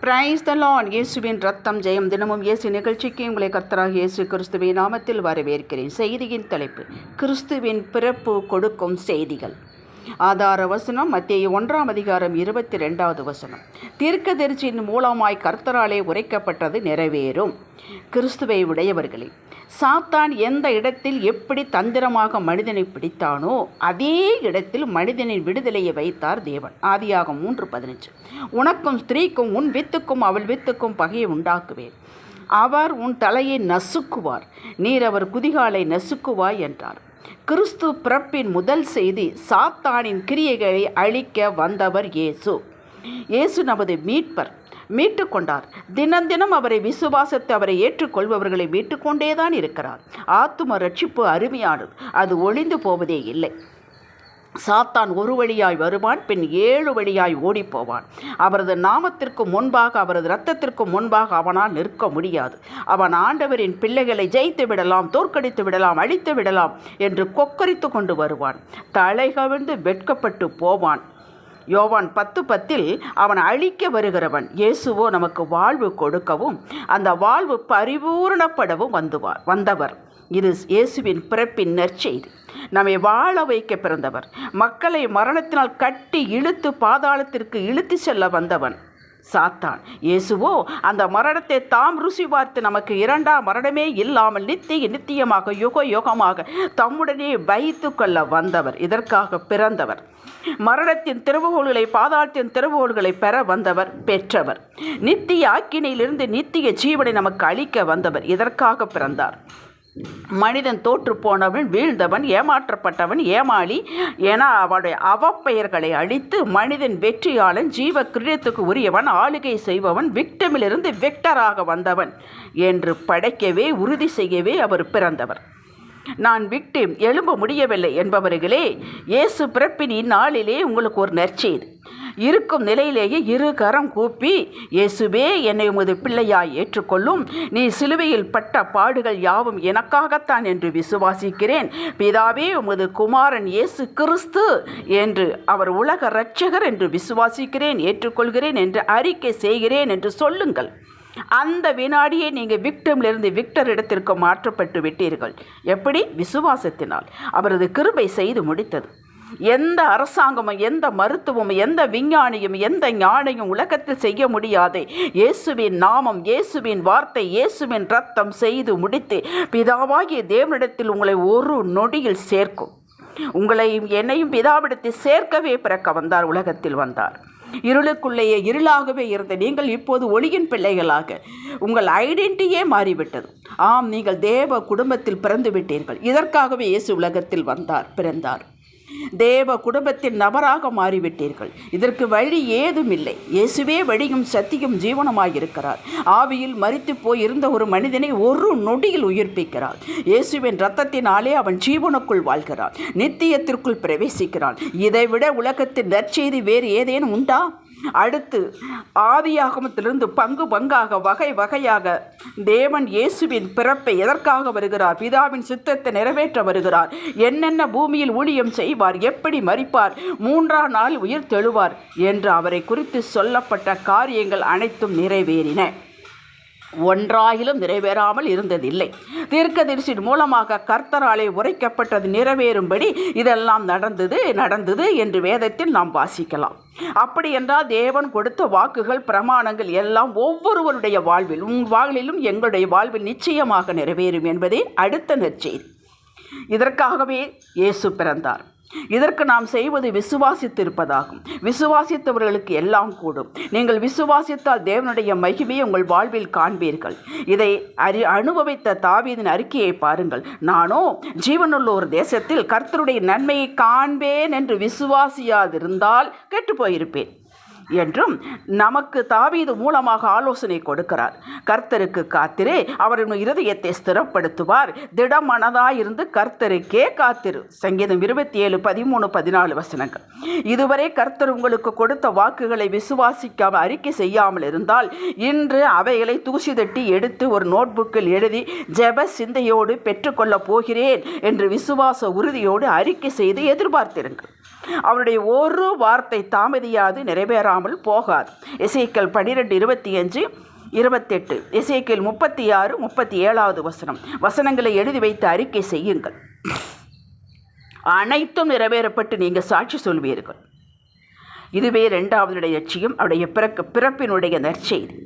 Praise the Lord. இயேசுவின் ரத்தம் ஜெயம். தினமும் இயேசு நிகழ்ச்சிக்கு உங்களை கர்த்தராகிய இயேசு கிறிஸ்துவின் நாமத்தில் வரவேற்கிறேன். செய்தியின் தலைப்பு: கிறிஸ்துவின் பிறப்பு கொடுக்கும் செய்திகள். ஆதார வசனம் மத்தேயு 1:22. தீர்க்கதரிசியின் மூலமாய் கர்த்தராலே உரைக்கப்பட்டது நிறைவேறும். கிறிஸ்துவை உடையவர்களே, சாத்தான் எந்த இடத்தில் எப்படி தந்திரமாக மனிதனை பிடித்தானோ அதே இடத்தில் மனிதனின் விடுதலையை வைத்தார் தேவன். ஆதியாகமம் 3:15. உனக்கும் ஸ்திரீக்கும் உன் வித்துக்கும் அவள் வித்துக்கும் பகையை உண்டாக்குவேன். அவர் உன் தலையை நசுக்குவார், நீர் அவர் குதிகாலை நசுக்குவாய் என்றார். கிறிஸ்து பிறப்பின் முதல் செய்தி சாத்தானின் கிரியைகளை அழிக்க வந்தவர் இயேசு. இயேசு நமது மீட்பர், மீட்டு கொண்டார். தினம் அவரை விசுவாசத்தை அவரை ஏற்றுக்கொள்பவர்களை மீட்டுக்கொண்டேதான் இருக்கிறார். ஆத்தும ரட்சிப்பு அருமையானது, அது ஒளிந்து போவதே இல்லை. சாத்தான் ஒரு வழியாய் வருவான், பின் 7 வழியாய் ஓடிப்போவான். அவரது நாமத்திற்கு முன்பாக, அவரது இரத்தத்திற்கு முன்பாக அவனால் நிற்க முடியாது. அவன் ஆண்டவரின் பிள்ளைகளை ஜெயித்து விடலாம், தோற்கடித்து விடலாம், அழித்து விடலாம் என்று கொக்கரித்து கொண்டு வருவான். தலை கவிழ்ந்து வெட்கப்பட்டு போவான். யோவான் 10:10 அவன் அழிக்க வருகிறவன். இயேசுவோ நமக்கு வாழ்வு கொடுக்கவும் அந்த வாழ்வு பரிபூரணப்படவும் வந்தவர். இது இயேசுவின் பிறப்பின் நற்செய்தி. நம்மை வாழ வைக்க பிறந்தவர். மக்களை மரணத்தினால் கட்டி இழுத்து பாதாளத்திற்கு இழுத்து செல்ல வந்தவன் சாத்தான். இயேசுவோ அந்த மரணத்தை தாம் ருசி பார்த்து நமக்கு 2ஆம் மரணமே இல்லாமல் நித்தியமாக யுகமாக தம்முடனே வைத்து கொள்ள வந்தவர். இதற்காக பிறந்தவர். மரணத்தின் திறவுகோள்களை, பாதாளத்தின் திறவுகோள்களை பெற வந்தவர், பெற்றவர். நித்திய ஆக்கினையிலிருந்து நித்திய ஜீவனை நமக்கு அளிக்க வந்தவர். இதற்காக பிறந்தார். மனிதன் தோற்று போனவன், வீழ்ந்தவன், ஏமாற்றப்பட்டவன், ஏமாளி என அவனுடைய அவப்பெயர்களை அழித்து மனிதன் வெற்றியாளன், ஜீவ கிரீடத்துக்கு உரியவன், ஆளுகை செய்பவன், விக்டமிலிருந்து விக்டராக வந்தவன் என்று படைக்கவே, உறுதி செய்யவே அவர் பிறந்தவர். நான் விக்டிம், எழும்ப முடியவில்லை என்பவர்களே, இயேசு பிறப்பின் இந்நாளிலே உங்களுக்கு ஒரு நற்செய்தி. இருக்கும் நிலையிலேயே 2 கரம் கூப்பி, இயேசுவே என்னை உமது பிள்ளையாய் ஏற்றுக்கொள்ளும். நீ சிலுவையில் பட்ட பாடுகள் யாவும் எனக்காகத்தான் என்று விசுவாசிக்கிறேன். பிதாவே, உமது குமாரன் இயேசு கிறிஸ்து என்று அவர் உலக இரட்சகர் என்று விசுவாசிக்கிறேன், ஏற்றுக்கொள்கிறேன் என்று அறிக்கை செய்கிறேன் என்று சொல்லுங்கள். அந்த வினாடியே நீங்கள் விக்டமிலிருந்து விக்டர் இடத்திற்கு மாற்றப்பட்டு விட்டீர்கள். எப்படி? விசுவாசத்தினால். அவரது கிருபை செய்து முடித்தது. எந்த அரசாங்கமும், எந்த மருத்துவமும், எந்த விஞ்ஞானியும், எந்த ஞானியும் உலகத்தில் செய்ய முடியாதே இயேசுவின் நாமம், இயேசுவின் வார்த்தை, இயேசுவின் ரத்தம் செய்து முடித்து பிதாவாகிய தேவனிடத்தில் உங்களை ஒரு நொடியில் சேர்க்கும். உங்களையும் என்னையும் பிதாவிடத்தில் சேர்க்கவே பிறக்க வந்தார், உலகத்தில் வந்தார். இருளுக்குள்ளேயே இருளாகவே இருந்த நீங்கள் இப்போது ஒளியின் பிள்ளைகளாக உங்கள் ஐடென்டிட்டியே மாறிவிட்டது. ஆம், நீங்கள் தேவ குடும்பத்தில் பிறந்து விட்டீர்கள். இதற்காகவே இயேசு உலகத்தில் வந்தார், பிறந்தார். தேவ குடும்பத்தின் நபராக மாறிவிட்டீர்கள். இதற்கு வழி ஏதும் இல்லை. இயேசுவே வழியும் சத்தியும் ஜீவனமாயிருக்கிறார். ஆவியில் மரித்து போய் இருந்த ஒரு மனிதனை ஒரு நொடியில் உயிர்ப்பிக்கிறார். இயேசுவின் இரத்தத்தினாலே அவன் ஜீவனுக்குள் வாழ்கிறான், நித்தியத்திற்குள் பிரவேசிக்கிறான். இதைவிட உலகத்தின் நற்செய்தி வேறு ஏதேனும் உண்டா? அடுத்து ஆதியாகமத்திலிருந்து பங்காக வகை வகையாக தேவன் இயேசுவின் பிறப்பை எதற்காக வருகிறார், பிதாவின் சித்தத்தை நிறைவேற்ற வருகிறார், என்னென்ன பூமியில் ஊழியம் செய்வார், எப்படி மரிப்பார், 3ஆம் நாள் உயிர் தெழுவார் என்று அவரை குறித்து சொல்லப்பட்ட காரியங்கள் அனைத்தும் நிறைவேறின. ஒன்றாயிலும் நிறைவேறாமல் இருந்ததில்லை. தீர்க்கதரிசியின் மூலமாக கர்த்தராலே உரைக்கப்பட்டது நிறைவேறும்படி இதெல்லாம் நடந்தது என்று வேதத்தில் நாம் வாசிக்கலாம். அப்படி என்றால் தேவன் கொடுத்த வாக்குகள், பிரமாணங்கள் எல்லாம் ஒவ்வொருவருடைய வாழ்வில், உன் வாழ்விலும் எங்களுடைய வாழ்வில் நிச்சயமாக நிறைவேறும் என்பதே அடுத்த நற்செய்தி. இதற்காகவே இயேசு பிறந்தார். இதற்கு நாம் செய்வது விசுவாசித்திருப்பதாகும். விசுவாசித்தவர்களுக்கு எல்லாம் கூடும். நீங்கள் விசுவாசித்தால் தேவனுடைய மகிமையை உங்கள் வாழ்வில் காண்பீர்கள். இதை அனுபவித்த தாவீதின் அறிக்கையை பாருங்கள். நானோ ஜீவனுள்ள ஒரு தேசத்தில் கர்த்தருடைய நன்மையை காண்பேன் என்று விசுவாசியாதிருந்தால் கெட்டு போயிருப்பேன் என்றும் நமக்கு தாவீது மூலமாக ஆலோசனை கொடுக்கிறார். கர்த்தருக்கு காத்திரே, அவரின் இருதயத்தை ஸ்திரப்படுத்துவார். திடமனதாயிருந்து கர்த்தருக்கே காத்திரு. சங்கீதம் 27:13-14 இதுவரை கர்த்தர் உங்களுக்கு கொடுத்த வாக்குகளை விசுவாசிக்காமல் அறிக்கை செய்யாமல் இருந்தால் இன்று அவைகளை தூசி தட்டி எடுத்து ஒரு நோட்புக்கில் எழுதி ஜெப சிந்தையோடு பெற்றுக்கொள்ளப் போகிறேன் என்று விசுவாச உறுதியோடு அறிக்கை செய்து எதிர்பார்த்திருங்கள். அவருடைய ஒரு வார்த்தை தாமதியாது நிறைவேறாமல் போகாது. எசேக்கியேல் 12:25 28, எசேக்கியேல் 36-37 வசனங்களை எழுதி வைத்து அறிக்கை செய்யுங்கள். அனைத்தும் நிறைவேறப்பட்டு நீங்கள் சாட்சி சொல்வீர்கள். இதுவே 2வது லட்சியம், அவருடைய பிறப்பினுடைய நற்செய்தி.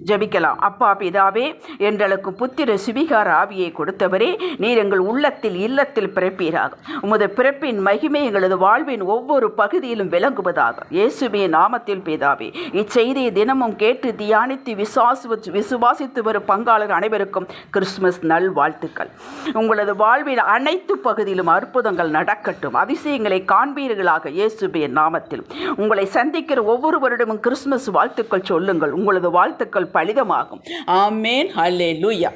ஜெபிக்கலாம். அப்பா பிதாவே, என்றளுக்கும் புத்திர சுவிகார ஆவியை கொடுத்தவரே, நீர் எங்கள் உள்ளத்தில் இல்லத்தில் பிறப்பீராக. உமது பிறப்பின் மகிமை எங்களது வாழ்வின் ஒவ்வொரு பகுதியிலும் விளங்குவதாக. இயேசுவின் நாமத்தில் பிதாவே. இச்செய்தியை தினமும் கேட்டு தியானித்து விசுவாசித்து வரும் பங்காளர் அனைவருக்கும் கிறிஸ்துமஸ் நல் வாழ்த்துக்கள். உங்களது வாழ்வின் அனைத்து பகுதியிலும் அற்புதங்கள் நடக்கட்டும். அதிசயங்களை காண்பீர்களாக இயேசுவின் நாமத்தில். உங்களை சந்திக்கிற ஒவ்வொரு வருடமும் கிறிஸ்துமஸ் வாழ்த்துக்கள் சொல்லுங்கள். உங்களது வாழ்த்துக்கள் பலிதமாகும். ஆமேன். ஹல்லேலூயா.